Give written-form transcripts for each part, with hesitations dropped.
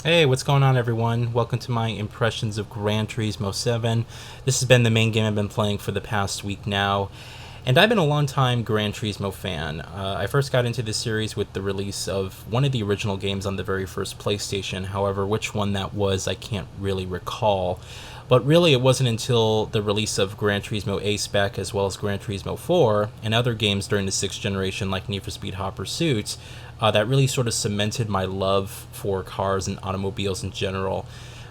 Hey, what's going on, everyone? Welcome to my impressions of Gran Turismo 7. This has been the main game I've been playing for the past week now, and I've been a long-time Gran Turismo fan. I first got into this series with the release of one of the original games on the very first PlayStation. However, which one that was, I can't really recall. But really, it wasn't until the release of Gran Turismo A-Spec as well as Gran Turismo 4 and other games during the 6th generation like Need for Speed Hot Pursuit that really sort of cemented my love for cars and automobiles in general.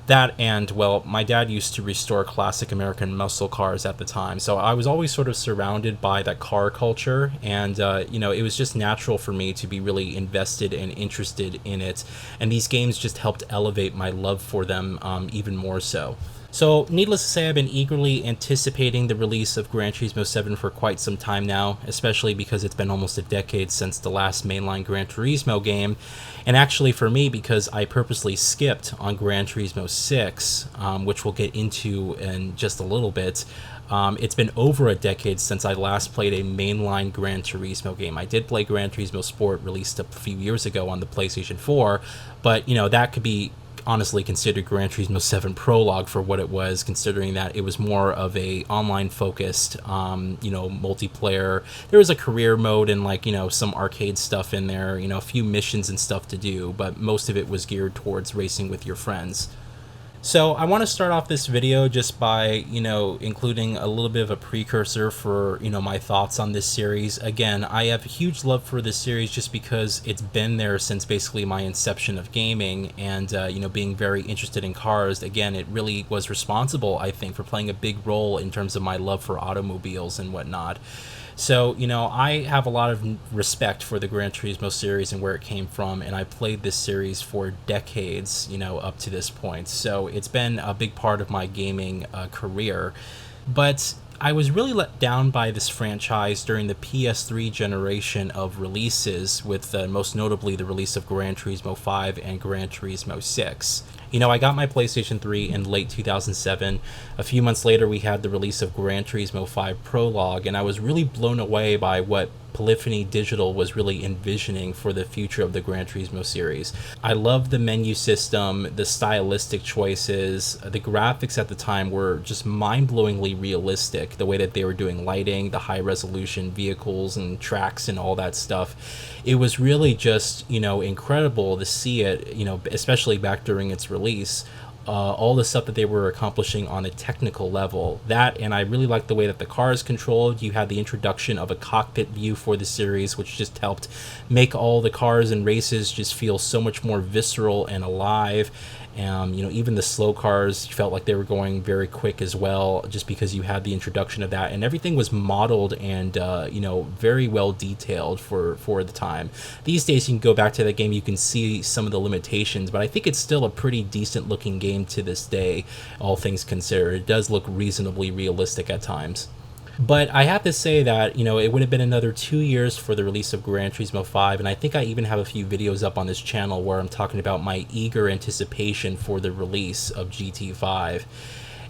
That and, well, my dad used to restore classic American muscle cars at the time, so I was always sort of surrounded by that car culture, and it was just natural for me to be really invested and interested in it, and these games just helped elevate my love for them even more so. So, needless to say, I've been eagerly anticipating the release of Gran Turismo 7 for quite some time now, especially because it's been almost a decade since the last mainline Gran Turismo game, and actually for me, because I purposely skipped on Gran Turismo 6, which we'll get into in just a little bit. It's been over a decade since I last played a mainline Gran Turismo game. I did play Gran Turismo Sport, released a few years ago on the PlayStation 4, but that could be honestly considered Gran Turismo 7 Prologue for what it was, considering that it was more of a online focused multiplayer. There was a career mode and some arcade stuff in there, a few missions and stuff to do, but most of it was geared towards racing with your friends. So I want to start off this video just by, including a little bit of a precursor for, my thoughts on this series. Again, I have a huge love for this series just because it's been there since basically my inception of gaming and, being very interested in cars. Again, it really was responsible, I think, for playing a big role in terms of my love for automobiles and whatnot. So, I have a lot of respect for the Gran Turismo series and where it came from, and I played this series for decades, up to this point. So it's been a big part of my gaming career. But I was really let down by this franchise during the PS3 generation of releases, with most notably the release of Gran Turismo 5 and Gran Turismo 6. I got my PlayStation 3 in late 2007. A few months later, we had the release of Gran Turismo 5 Prologue, and I was really blown away by what Polyphony Digital was really envisioning for the future of the Gran Turismo series. I love the menu system, the stylistic choices, the graphics at the time were just mind-blowingly realistic, the way that they were doing lighting, the high-resolution vehicles and tracks and all that stuff. It was really just, incredible to see it, especially back during its release. All the stuff that they were accomplishing on a technical level. That, and I really liked the way that the car is controlled. You had the introduction of a cockpit view for the series, which just helped make all the cars and races just feel so much more visceral and alive. Even the slow cars felt like they were going very quick as well, just because you had the introduction of that, and everything was modeled and very well detailed for the time. These days, you can go back to that game, you can see some of the limitations, but I think it's still a pretty decent looking game to this day, all things considered. It does look reasonably realistic at times. But I have to say that, it would have been another 2 years for the release of Gran Turismo 5, and I think I even have a few videos up on this channel where I'm talking about my eager anticipation for the release of GT5.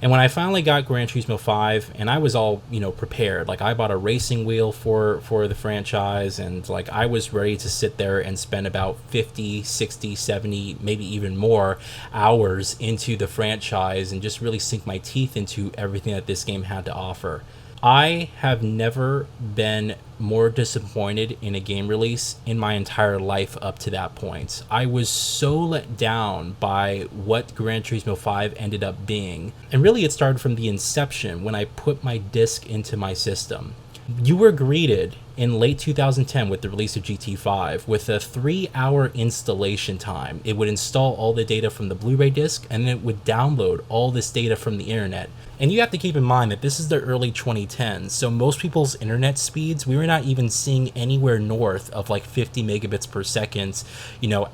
And when I finally got Gran Turismo 5, and I was all, prepared, like I bought a racing wheel for the franchise, and I was ready to sit there and spend about 50, 60, 70, maybe even more hours into the franchise and just really sink my teeth into everything that this game had to offer. I have never been more disappointed in a game release in my entire life up to that point. I was so let down by what Gran Turismo 5 ended up being. And really it started from the inception when I put my disc into my system. You were greeted in late 2010 with the release of GT5 with a 3-hour installation time. It would install all the data from the Blu-ray disc, and then it would download all this data from the internet. And you have to keep in mind that this is the early 2010s, so most people's internet speeds, we were not even seeing anywhere north of 50 megabits per second,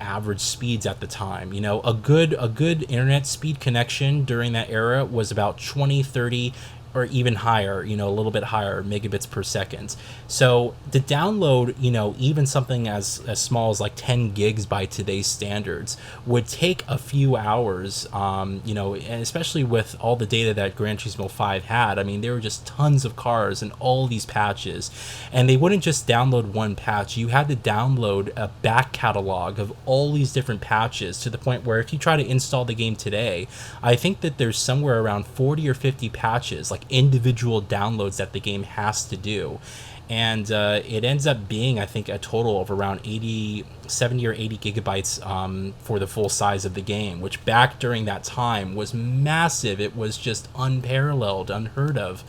average speeds at the time. A good internet speed connection during that era was about 20, 30 or even higher, a little bit higher megabits per second. So to download, even something as small as like 10 gigs by today's standards would take a few hours, and especially with all the data that Gran Turismo 5 had. I mean, there were just tons of cars and all these patches, and they wouldn't just download one patch. You had to download a back catalog of all these different patches, to the point where if you try to install the game today, I think that there's somewhere around 40 or 50 patches, like individual downloads that the game has to do. And it ends up being, I think, a total of around 70 or 80 gigabytes for the full size of the game, which back during that time was massive. It was just unparalleled, unheard of.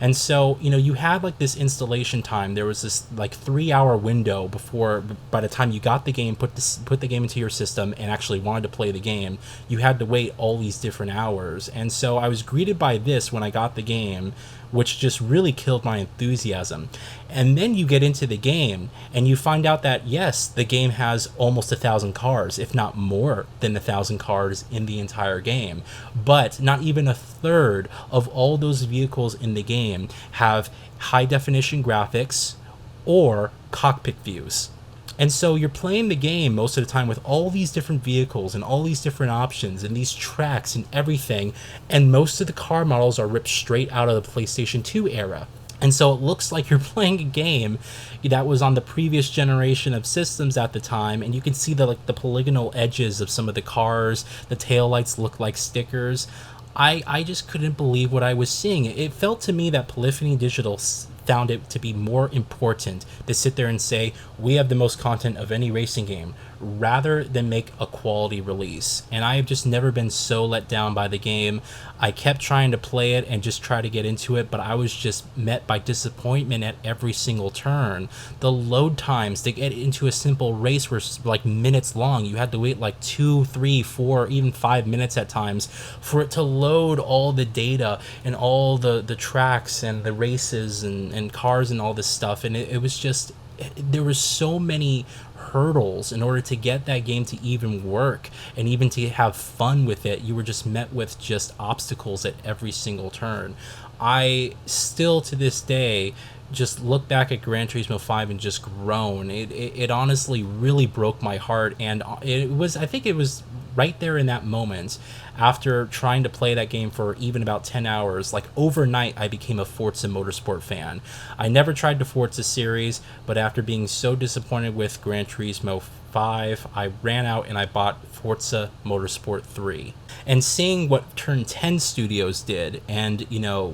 And so, you had like this installation time. There was this like 3-hour window before, by the time you got the game, put the game into your system and actually wanted to play the game, you had to wait all these different hours. And so I was greeted by this when I got the game, which just really killed my enthusiasm. And then you get into the game and you find out that, yes, the game has almost 1,000 cars, if not more than 1,000 cars in the entire game. But not even a third of all those vehicles in the game have high definition graphics or cockpit views. And so you're playing the game most of the time with all these different vehicles and all these different options and these tracks and everything, and most of the car models are ripped straight out of the PlayStation 2 era. And so it looks like you're playing a game that was on the previous generation of systems at the time, and you can see the polygonal edges of some of the cars. The taillights look like stickers. I just couldn't believe what I was seeing. It felt to me that Polyphony Digital found it to be more important to sit there and say, we have the most content of any racing game, rather than make a quality release. And I have just never been so let down by the game. I kept trying to play it and just try to get into it, but I was just met by disappointment at every single turn. The load times to get into a simple race were like minutes long. You had to wait like 2, 3, 4, even 5 minutes at times for it to load all the data and all the tracks and the races and cars and all this stuff. And it was just, there was so many hurdles in order to get that game to even work and even to have fun with it. You were just met with just obstacles at every single turn. I still to this day just look back at Gran Turismo 5 and just groan. It honestly really broke my heart, and I think it was right there in that moment, after trying to play that game for even about 10 hours, like overnight, I became a Forza Motorsport fan. I never tried the Forza series, but after being so disappointed with Gran Turismo 5, I ran out and I bought Forza Motorsport 3. And seeing what Turn 10 Studios did, and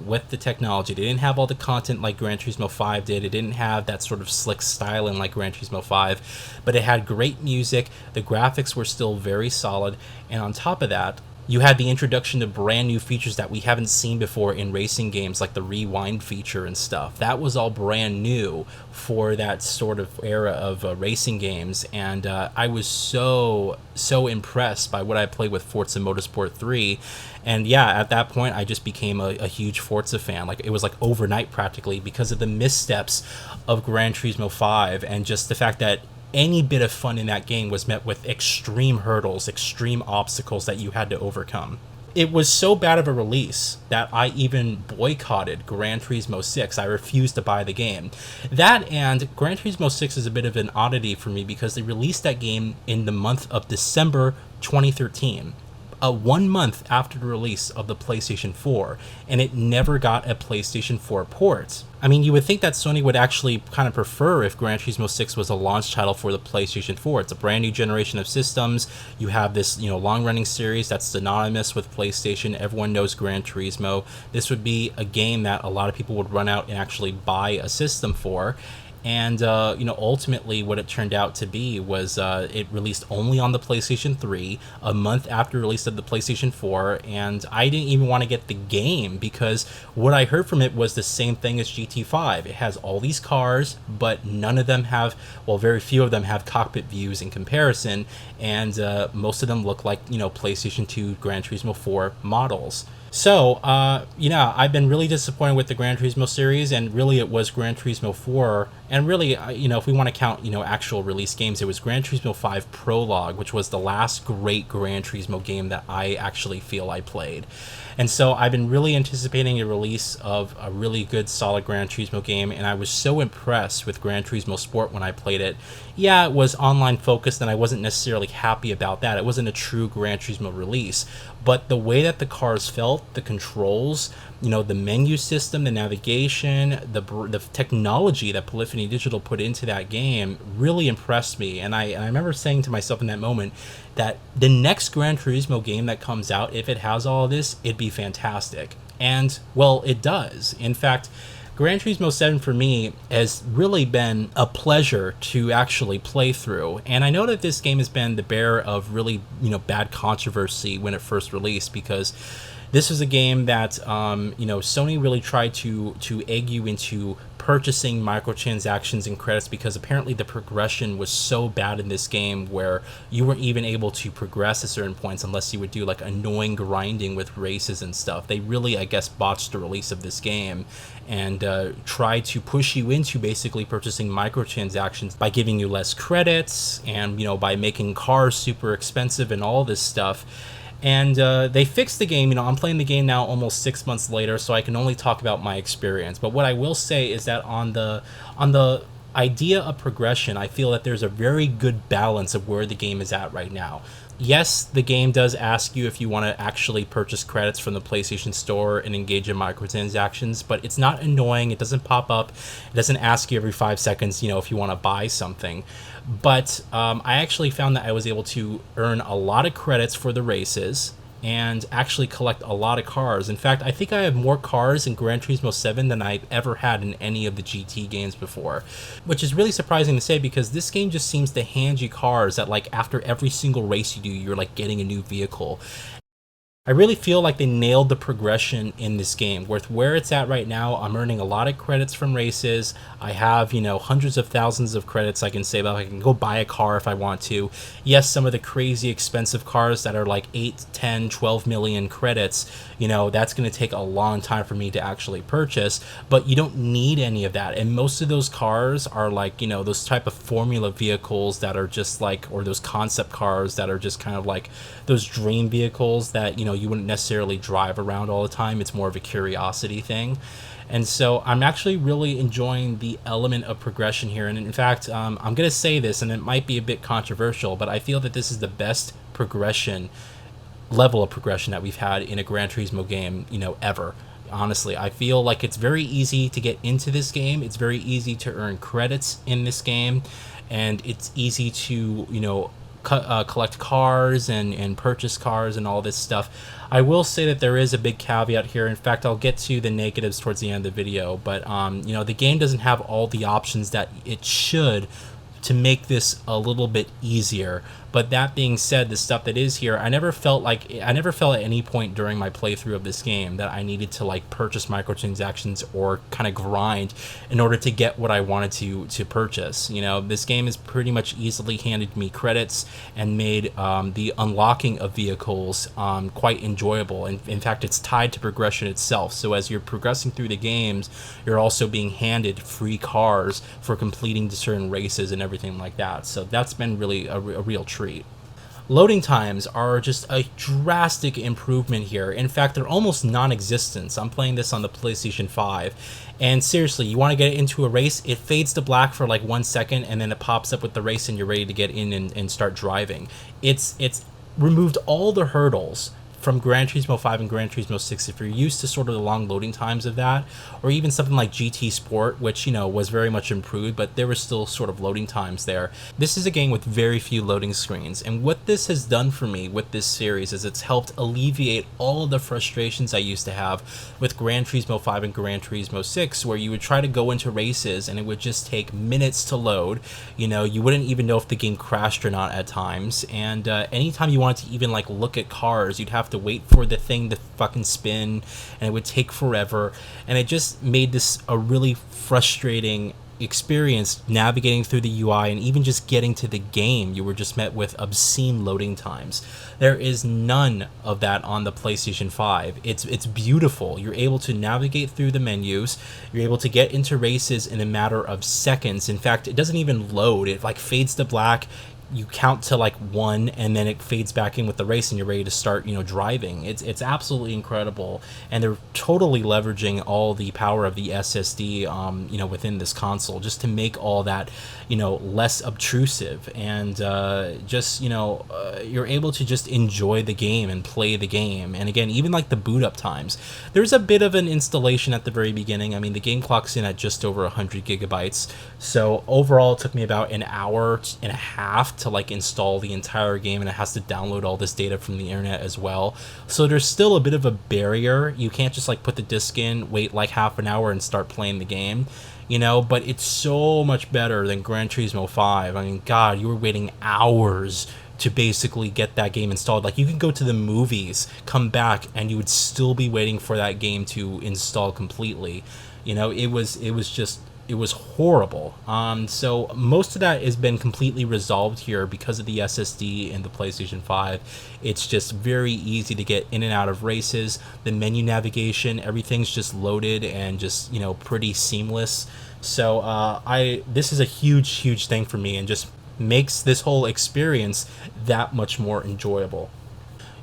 with the technology, they didn't have all the content like Gran Turismo 5 did. It didn't have that sort of slick styling like Gran Turismo 5, but it had great music. The graphics were still very solid, and on top of that, you had the introduction of brand new features that we haven't seen before in racing games, like the rewind feature and stuff. That was all brand new for that sort of era of racing games, and I was so impressed by what I played with Forza Motorsport 3. And yeah, at that point, I just became a huge Forza fan. Like, it was like overnight practically, because of the missteps of Gran Turismo 5 and just the fact that any bit of fun in that game was met with extreme hurdles, extreme obstacles that you had to overcome. It was so bad of a release that I even boycotted Gran Turismo 6. I refused to buy the game. That, and Gran Turismo 6 is a bit of an oddity for me because they released that game in the month of December 2013. 1 month after the release of the PlayStation 4, and it never got a PlayStation 4 port. I mean, you would think that Sony would actually kind of prefer if Gran Turismo 6 was a launch title for the PlayStation 4. It's a brand new generation of systems. You have this, long-running series that's synonymous with PlayStation. Everyone knows Gran Turismo. This would be a game that a lot of people would run out and actually buy a system for. And, ultimately what it turned out to be was it released only on the PlayStation 3, a month after release of the PlayStation 4, and I didn't even want to get the game because what I heard from it was the same thing as GT5. It has all these cars, but none of them have, very few of them have cockpit views in comparison, and most of them look like, PlayStation 2 Gran Turismo 4 models. So, I've been really disappointed with the Gran Turismo series, and really it was Gran Turismo 4 And really, if we want to count, actual release games, it was Gran Turismo 5 Prologue, which was the last great Gran Turismo game that I actually feel I played. And so I've been really anticipating a release of a really good, solid Gran Turismo game, and I was so impressed with Gran Turismo Sport when I played it. Yeah, it was online focused, and I wasn't necessarily happy about that. It wasn't a true Gran Turismo release, but the way that the cars felt, the controls, the menu system, the navigation, the technology that Polyphony Digital put into that game really impressed me. And I remember saying to myself in that moment that the next Gran Turismo game that comes out, if it has all of this, it'd be fantastic. And, well, it does. In fact, Gran Turismo 7 for me has really been a pleasure to actually play through. And I know that this game has been the bearer of really, bad controversy when it first released, because this was a game that, Sony really tried to egg you into purchasing microtransactions and credits, because apparently the progression was so bad in this game where you weren't even able to progress at certain points unless you would do like annoying grinding with races and stuff. They really, I guess, botched the release of this game and tried to push you into basically purchasing microtransactions by giving you less credits and, by making cars super expensive and all this stuff. And they fixed the game. I'm playing the game now almost 6 months later, so I can only talk about my experience. But what I will say is that on the idea of progression, I feel that there's a very good balance of where the game is at right now. Yes, the game does ask you if you want to actually purchase credits from the PlayStation Store and engage in microtransactions, but it's not annoying. It doesn't pop up. It doesn't ask you every 5 seconds, if you want to buy something. But I actually found that I was able to earn a lot of credits for the races and actually collect a lot of cars. In fact, I think I have more cars in Gran Turismo 7 than I've ever had in any of the GT games before, which is really surprising to say, because this game just seems to hand you cars that, like, after every single race you do, you're like getting a new vehicle. I really feel like they nailed the progression in this game. With where it's at right now, I'm earning a lot of credits from races. I have, hundreds of thousands of credits I can save up. I can go buy a car if I want to. Yes, some of the crazy expensive cars that are like 8, 10, 12 million credits, that's going to take a long time for me to actually purchase, but you don't need any of that. And most of those cars are like, those type of formula vehicles that are just like, or those concept cars that are just kind of like those dream vehicles that, you wouldn't necessarily drive around all the time. It's more of a curiosity thing. And so I'm actually really enjoying the element of progression here. And in fact, I'm going to say this, and it might be a bit controversial, but I feel that this is the best level of progression that we've had in a Gran Turismo game, ever. Honestly, I feel like it's very easy to get into this game. It's very easy to earn credits in this game, and it's easy to, collect cars and purchase cars and all this stuff. I will say that there is a big caveat here. In fact, I'll get to the negatives towards the end of the video, but the game doesn't have all the options that it should to make this a little bit easier. But that being said, the stuff that is here, I never felt at any point during my playthrough of this game that I needed to like purchase microtransactions or kind of grind in order to get what I wanted to purchase. This game has pretty much easily handed me credits and made the unlocking of vehicles quite enjoyable. And in fact, it's tied to progression itself. So as you're progressing through the games, you're also being handed free cars for completing certain races and everything like that. So that's been really a real treat. Loading times are just a drastic improvement here. In fact, they're almost non-existent. I'm playing this on the PlayStation 5, and seriously, you want to get into a race, it fades to black for like 1 second, and then it pops up with the race and you're ready to get in and start driving. It's removed all the hurdles from Gran Turismo 5 and Gran Turismo 6. If you're used to sort of the long loading times of that, or even something like GT Sport, which, was very much improved, but there were still sort of loading times there. This is a game with very few loading screens, and what this has done for me with this series is it's helped alleviate all of the frustrations I used to have with Gran Turismo 5 and Gran Turismo 6, where you would try to go into races and it would just take minutes to load. You wouldn't even know if the game crashed or not at times, and anytime you wanted to even like look at cars, you'd have to wait for the thing to fucking spin, and it would take forever, and it just made this a really frustrating experience navigating through the UI and even just getting to the game, you were just met with obscene loading times. There is none of that on the PlayStation 5. It's beautiful. You're able to navigate through the menus. You're able to get into races in a matter of seconds. In fact, it doesn't even load. It like fades to black. You count to like 1 and then it fades back in with the race and you're ready to start, driving. It's absolutely incredible, and they're totally leveraging all the power of the SSD within this console just to make all that less obtrusive, and you're able to just enjoy the game and play the game. And again, even like the boot up times, there's a bit of an installation at the very beginning. I mean, the game clocks in at just over 100 gigabytes, so overall it took me about an hour and a half to like install the entire game, and it has to download all this data from the internet as well. So there's still a bit of a barrier. You can't just like put the disc in, wait like half an hour and start playing the game, but it's so much better than Gran Turismo 5. I mean, God, you were waiting hours to basically get that game installed. Like, you could go to the movies, come back, and you would still be waiting for that game to install completely. It was horrible. So most of that has been completely resolved here because of the SSD and the PlayStation 5. It's just very easy to get in and out of races. The menu navigation, everything's just loaded and just, pretty seamless. So this is a huge thing for me, and just makes this whole experience that much more enjoyable.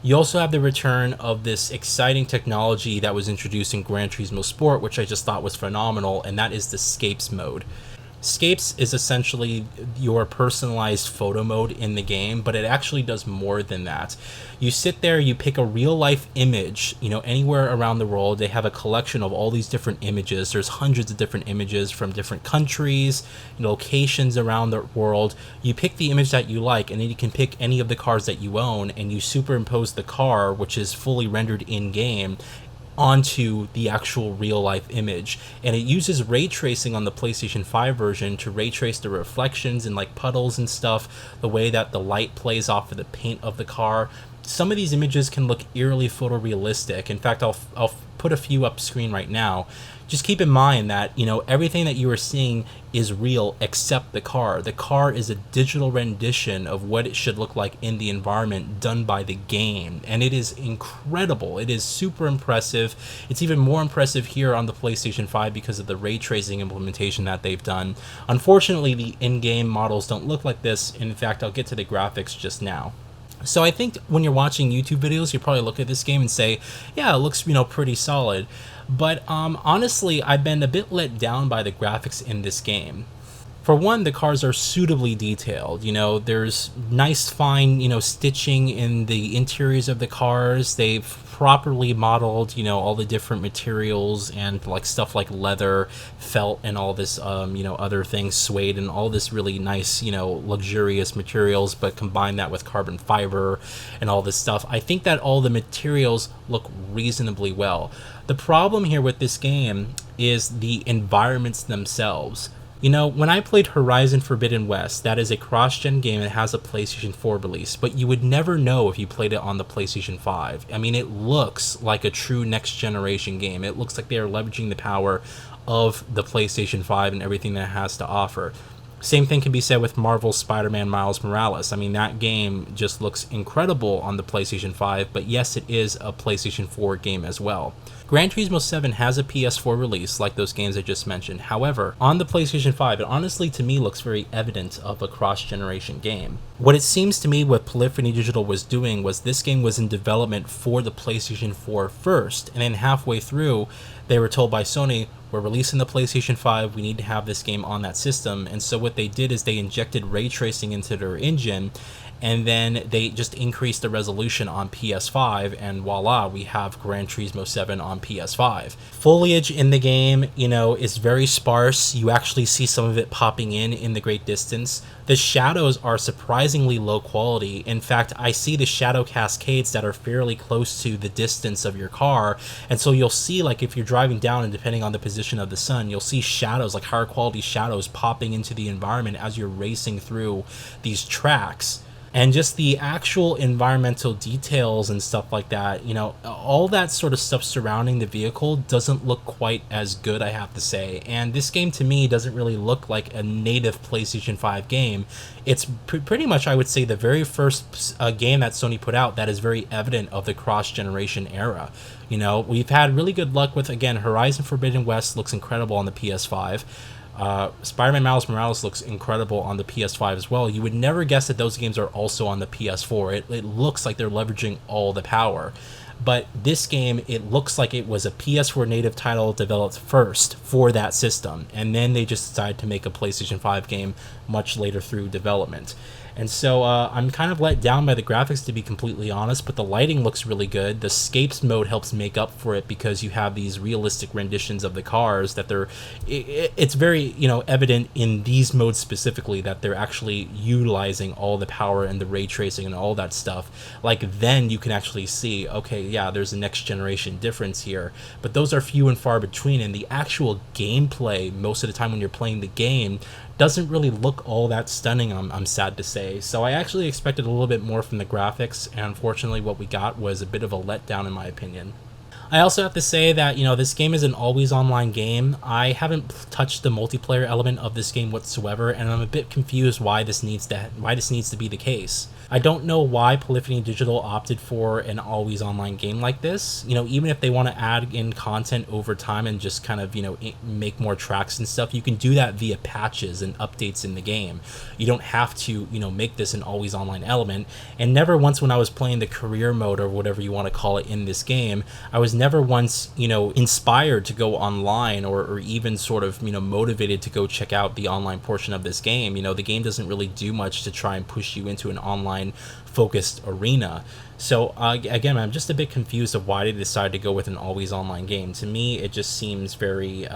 You also have the return of this exciting technology that was introduced in Gran Turismo Sport, which I just thought was phenomenal, and that is the Scapes mode. Scapes is essentially your personalized photo mode in the game, but it actually does more than that. You sit there, you pick a real life image, anywhere around the world. They have a collection of all these different images. There's hundreds of different images from different countries, locations around the world. You pick the image that you like, and then you can pick any of the cars that you own, and you superimpose the car, which is fully rendered in game, onto the actual real life image. And it uses ray tracing on the PlayStation 5 version to ray trace the reflections and like puddles and stuff, the way that the light plays off of the paint of the car. Some of these images can look eerily photorealistic. In fact, I'll put a few up screen right now. Just keep in mind that, everything that you are seeing is real except the car. The car is a digital rendition of what it should look like in the environment done by the game. And it is incredible. It is super impressive. It's even more impressive here on the PlayStation 5 because of the ray tracing implementation that they've done. Unfortunately, the in-game models don't look like this. In fact, I'll get to the graphics just now. So I think when you're watching YouTube videos, you probably look at this game and say, yeah, it looks, pretty solid. But honestly, I've been a bit let down by the graphics in this game. For one, the cars are suitably detailed. There's nice, fine, stitching in the interiors of the cars. They've properly modeled, all the different materials and like stuff like leather, felt, and all this, other things, suede, and all this really nice, luxurious materials, but combine that with carbon fiber and all this stuff. I think that all the materials look reasonably well. The problem here with this game is the environments themselves. When I played Horizon Forbidden West, that is a cross-gen game that has a PlayStation 4 release, but you would never know if you played it on the PlayStation 5. I mean, it looks like a true next-generation game. It looks like they are leveraging the power of the PlayStation 5 and everything that it has to offer. Same thing can be said with Marvel's Spider-Man Miles Morales. I mean, that game just looks incredible on the PlayStation 5, but yes, it is a PlayStation 4 game as well. Gran Turismo 7 has a PS4 release, like those games I just mentioned. However, on the PlayStation 5, it honestly, to me, looks very evident of a cross-generation game. What it seems to me what Polyphony Digital was doing was this game was in development for the PlayStation 4 first, and then halfway through, they were told by Sony, we're releasing the PlayStation 5, we need to have this game on that system. And so what they did is they injected ray tracing into their engine, and then they just increased the resolution on PS5, and voila, we have Gran Turismo 7 on PS5. Foliage in the game, is very sparse. You actually see some of it popping in the great distance. The shadows are surprisingly low quality. In fact, I see the shadow cascades that are fairly close to the distance of your car, and so you'll see, like, if you're driving down and depending on the position of the sun, you'll see shadows, like higher quality shadows, popping into the environment as you're racing through these tracks. And just the actual environmental details and stuff like that, you know, all that sort of stuff surrounding the vehicle doesn't look quite as good, I have to say. And this game to me doesn't really look like a native PlayStation 5 game. It's pretty much, I would say, the very first game that Sony put out that is very evident of the cross-generation era. You know, we've had really good luck with, again, Horizon Forbidden West looks incredible on the PS5. Spider-Man Miles Morales looks incredible on the PS5 as well. You would never guess that those games are also on the PS4. It looks like they're leveraging all the power. But this game, it looks like it was a PS4 native title developed first for that system, and then they just decided to make a PlayStation 5 game much later through development. And so I'm kind of let down by the graphics, to be completely honest, but the lighting looks really good. The Scapes mode helps make up for it because you have these realistic renditions of the cars that it's very, you know, evident in these modes specifically that they're actually utilizing all the power and the ray tracing and all that stuff. Like, then you can actually see, okay, yeah, there's a next generation difference here, but those are few and far between, and the actual gameplay most of the time when you're playing the game doesn't really look all that stunning, I'm sad to say. So I actually expected a little bit more from the graphics, and unfortunately what we got was a bit of a letdown in my opinion. I also have to say that, you know, this game is an always online game. I haven't touched the multiplayer element of this game whatsoever, and I'm a bit confused why this needs to be the case. I don't know why Polyphony Digital opted for an always online game like this. You know, even if they want to add in content over time and just kind of, you know, make more tracks and stuff, you can do that via patches and updates in the game. You don't have to, you know, make this an always online element. And never once when I was playing the career mode or whatever you want to call it in this game, I was never once, you know, inspired to go online or even sort of, you know, motivated to go check out the online portion of this game. You know, the game doesn't really do much to try and push you into an online focused arena. So again, I'm just a bit confused of why they decided to go with an always online game. To me, it just seems very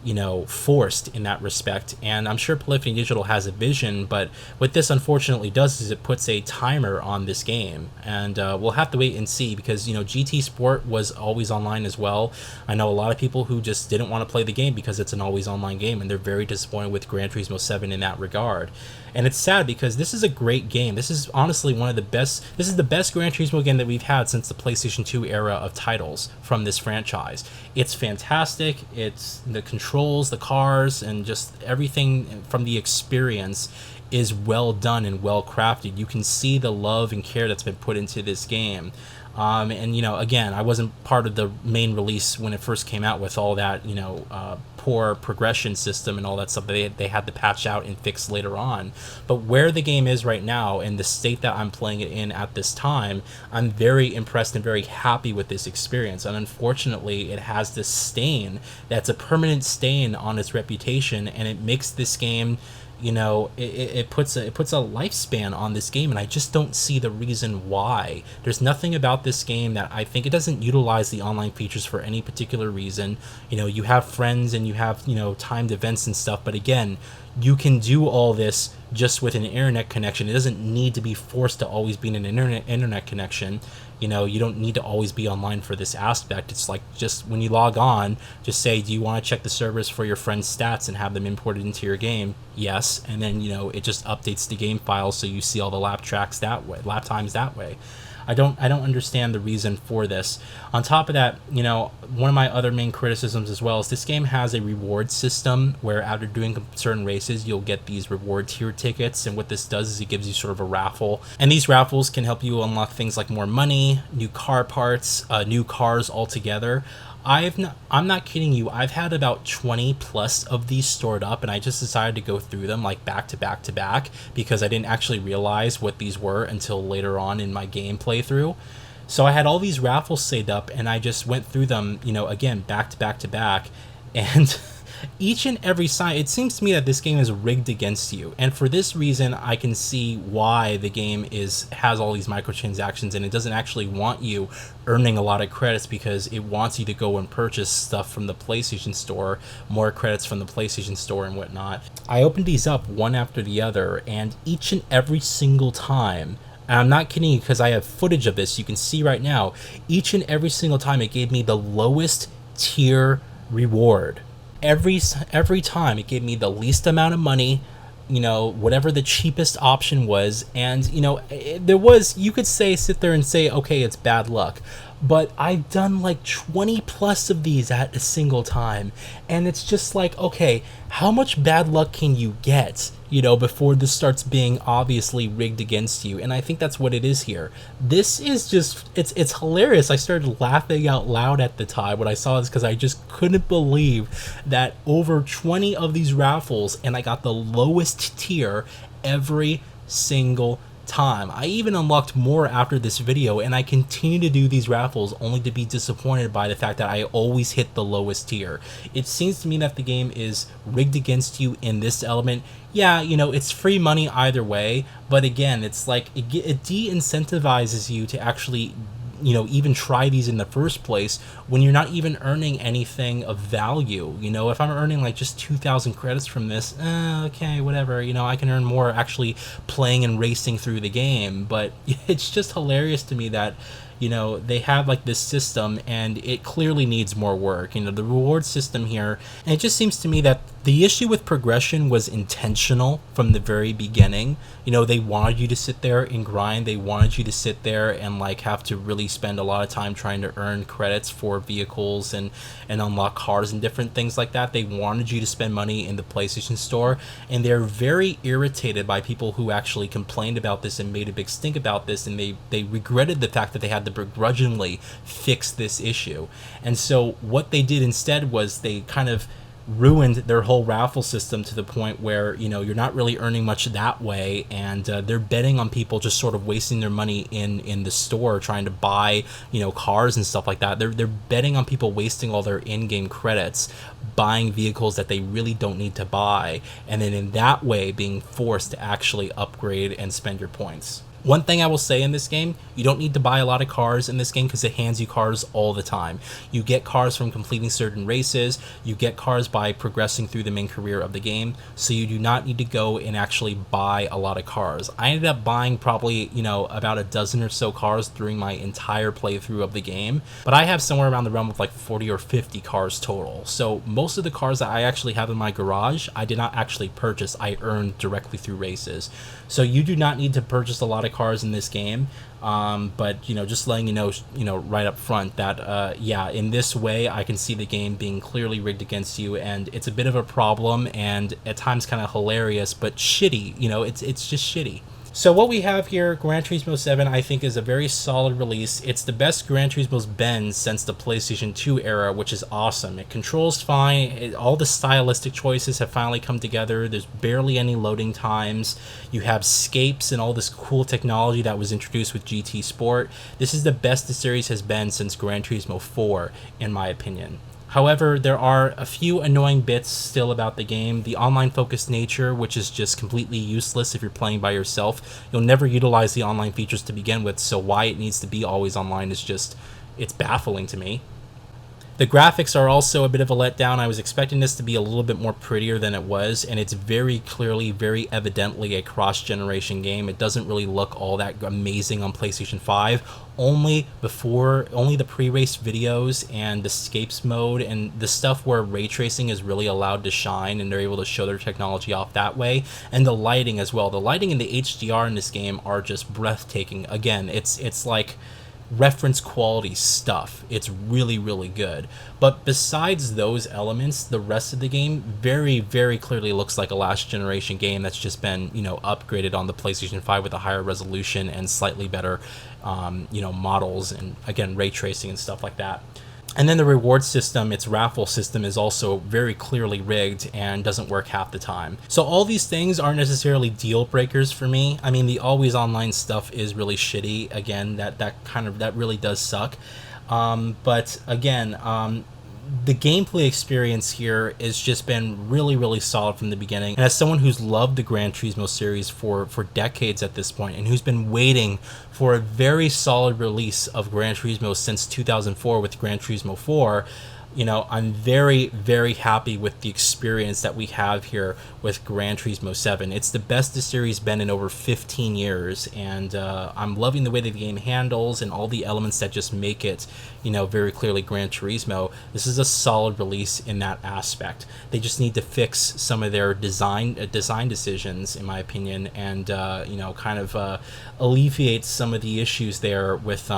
you know, forced in that respect. And I'm sure Polyphony Digital has a vision, but what this unfortunately does is it puts a timer on this game, and we'll have to wait and see, because, you know, GT Sport was always online as well. I know a lot of people who just didn't want to play the game because it's an always online game, and they're very disappointed with Gran Turismo 7 in that regard. And it's sad because this is a great game. This is honestly one of the best. This is the best Gran Turismo game that we've had since the PlayStation 2 era of titles from this franchise. It's fantastic. It's the controls, the cars, and just everything from the experience is well done and well crafted. You can see the love and care that's been put into this game. And, you know, again, I wasn't part of the main release when it first came out with all that, you know, poor progression system and all that stuff that they had to patch out and fix later on. But where the game is right now and the state that I'm playing it in at this time, I'm very impressed and very happy with this experience. And unfortunately, it has this stain that's a permanent stain on its reputation, and it makes this game, you know, it puts a lifespan on this game, and I just don't see the reason why. There's nothing about this game that I think it doesn't utilize the online features for any particular reason. You know, you have friends and you have, you know, timed events and stuff, but again, you can do all this just with an internet connection. It doesn't need to be forced to always be an internet connection. You know, you don't need to always be online for this aspect. It's like, just when you log on, just say, do you want to check the servers for your friend's stats and have them imported into your game? Yes. And then, you know, it just updates the game file so you see all the lap times that way. I don't understand the reason for this. On top of that, you know, one of my other main criticisms as well is this game has a reward system where after doing certain races, you'll get these reward tier tickets. And what this does is it gives you sort of a raffle. And these raffles can help you unlock things like more money, new car parts, new cars altogether. I'm not kidding you. I've had about 20 plus of these stored up, and I just decided to go through them like back to back to back because I didn't actually realize what these were until later on in my game playthrough. So I had all these raffles saved up, and I just went through them, you know, again, back to back to back, and each and every sign, it seems to me that this game is rigged against you. And for this reason, I can see why the game has all these microtransactions, and it doesn't actually want you earning a lot of credits because it wants you to go and purchase stuff from the PlayStation Store, more credits from the PlayStation Store and whatnot. I opened these up one after the other, and each and every single time, and I'm not kidding you because I have footage of this, you can see right now, each and every single time it gave me the lowest tier reward. Every time it gave me the least amount of money, you know, whatever the cheapest option was. And, you know, there was, you could sit there and say, okay, it's bad luck. But I've done like 20 plus of these at a single time. And it's just like, okay, how much bad luck can you get, you know, before this starts being obviously rigged against you? And I think that's what it is here. This is just, it's hilarious. I started laughing out loud at the time when I saw this, because I just couldn't believe that over 20 of these raffles, and I got the lowest tier every single time. I even unlocked more after this video, and I continue to do these raffles only to be disappointed by the fact that I always hit the lowest tier. It seems to me that the game is rigged against you in this element. Yeah, you know, it's free money either way, but again, it's like it de-incentivizes you to actually, you know, even try these in the first place when you're not even earning anything of value. You know, if I'm earning like just 2,000 credits from this, okay, whatever, you know, I can earn more actually playing and racing through the game. But it's just hilarious to me that, you know, they have like this system and it clearly needs more work. You know, the reward system here, and it just seems to me that the issue with progression was intentional from the very beginning. You know, they wanted you to sit there and grind. They wanted you to sit there and like have to really spend a lot of time trying to earn credits for vehicles and unlock cars and different things like that. They wanted you to spend money in the PlayStation Store, and they're very irritated by people who actually complained about this and made a big stink about this, and they regretted the fact that they had to begrudgingly fix this issue. And so what they did instead was they kind of ruined their whole raffle system to the point where, you know, you're not really earning much that way, and they're betting on people just sort of wasting their money in the store trying to buy, you know, cars and stuff like that. They're betting on people wasting all their in-game credits buying vehicles that they really don't need to buy, and then in that way being forced to actually upgrade and spend your points. One thing I will say in this game, you don't need to buy a lot of cars in this game because it hands you cars all the time. You get cars from completing certain races, you get cars by progressing through the main career of the game, so you do not need to go and actually buy a lot of cars. I ended up buying probably, you know, about a dozen or so cars during my entire playthrough of the game, but I have somewhere around the realm of like 40 or 50 cars total. So most of the cars that I actually have in my garage, I did not actually purchase, I earned directly through races. So you do not need to purchase a lot of cars in this game, but you know, just letting you know right up front that yeah, in this way I can see the game being clearly rigged against you, and it's a bit of a problem and at times kind of hilarious, but shitty. You know, it's just shitty. So what we have here, Gran Turismo 7, I think is a very solid release. It's the best Gran Turismo's been since the PlayStation 2 era, which is awesome. It controls fine. All the stylistic choices have finally come together. There's barely any loading times. You have scapes and all this cool technology that was introduced with GT Sport. This is the best the series has been since Gran Turismo 4, in my opinion. However, there are a few annoying bits still about the game. The online-focused nature, which is just completely useless if you're playing by yourself. You'll never utilize the online features to begin with, so why it needs to be always online is just, it's baffling to me. The graphics are also a bit of a letdown. I was expecting this to be a little bit more prettier than it was, and it's very clearly, very evidently a cross-generation game. It doesn't really look all that amazing on PlayStation 5. Only the pre-race videos and the scapes mode and the stuff where ray tracing is really allowed to shine and they're able to show their technology off that way, and the lighting as well. The lighting and the HDR in this game are just breathtaking. Again, it's like reference quality stuff. It's really, really good. But besides those elements, the rest of the game very, very clearly looks like a last generation game that's just been, you know, upgraded on the PlayStation 5 with a higher resolution and slightly better, you know, models and again, ray tracing and stuff like that. And then the reward system, its raffle system, is also very clearly rigged and doesn't work half the time. So all these things aren't necessarily deal breakers for me. I mean, the always online stuff is really shitty. Again, that really does suck. But again, the gameplay experience here has just been really, really solid from the beginning. And as someone who's loved the Gran Turismo series for decades at this point, and who's been waiting for a very solid release of Gran Turismo since 2004 with Gran Turismo 4, I'm very, very happy with the experience that we have here with Gran Turismo 7. It's the best the series been in over 15 years, and I'm loving the way that the game handles and all the elements that just make it, very clearly Gran Turismo. This is a solid release in that aspect. They just need to fix some of their design decisions, in my opinion, and kind of alleviate some of the issues there with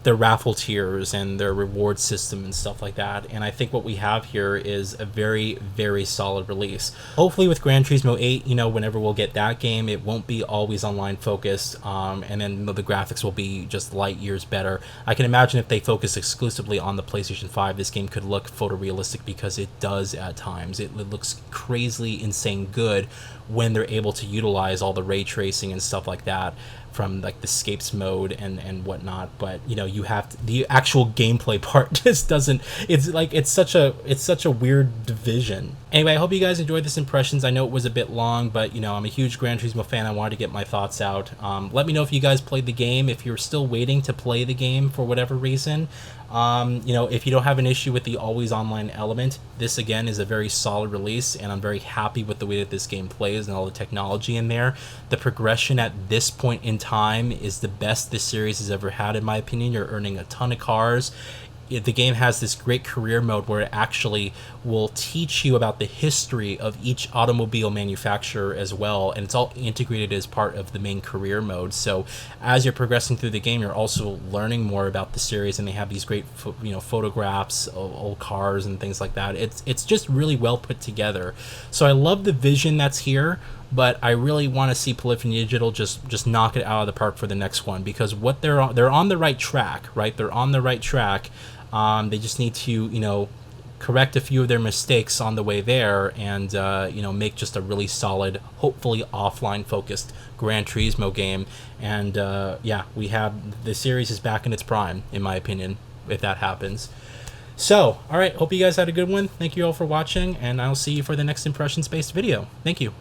their raffle tiers and their reward system and stuff like that. And I think what we have here is a very, very solid release. Hopefully with Gran Turismo 8, whenever we'll get that game, it won't be always online focused, and then the graphics will be just light years better. I can imagine if they focus exclusively on the PlayStation 5, this game could look photorealistic, because it does at times. It looks crazily insane good when they're able to utilize all the ray tracing and stuff like that from like the scapes mode and whatnot. But you have the actual gameplay part just doesn't. It's such a weird division. Anyway, I hope you guys enjoyed this impressions. I know it was a bit long, but I'm a huge Gran Turismo fan. I wanted to get my thoughts out. Let me know if you guys played the game, if you're still waiting to play the game for whatever reason. If you don't have an issue with the always online element, this again is a very solid release, and I'm very happy with the way that this game plays and all the technology in there. The progression at this point in time is the best this series has ever had, in my opinion. You're earning a ton of cars. The game has this great career mode where it actually will teach you about the history of each automobile manufacturer as well, and it's all integrated as part of the main career mode. So as you're progressing through the game, you're also learning more about the series, and they have these great photographs of old cars and things like that. It's just really well put together. So I love the vision that's here, but I really want to see Polyphony Digital just knock it out of the park for the next one, because what they're on the right track, right? They're on the right track. They just need to, correct a few of their mistakes on the way there, and make just a really solid, hopefully offline focused Gran Turismo game. And we have the series is back in its prime, in my opinion, if that happens. So, all right, hope you guys had a good one. Thank you all for watching, and I'll see you for the next impressions based video. Thank you.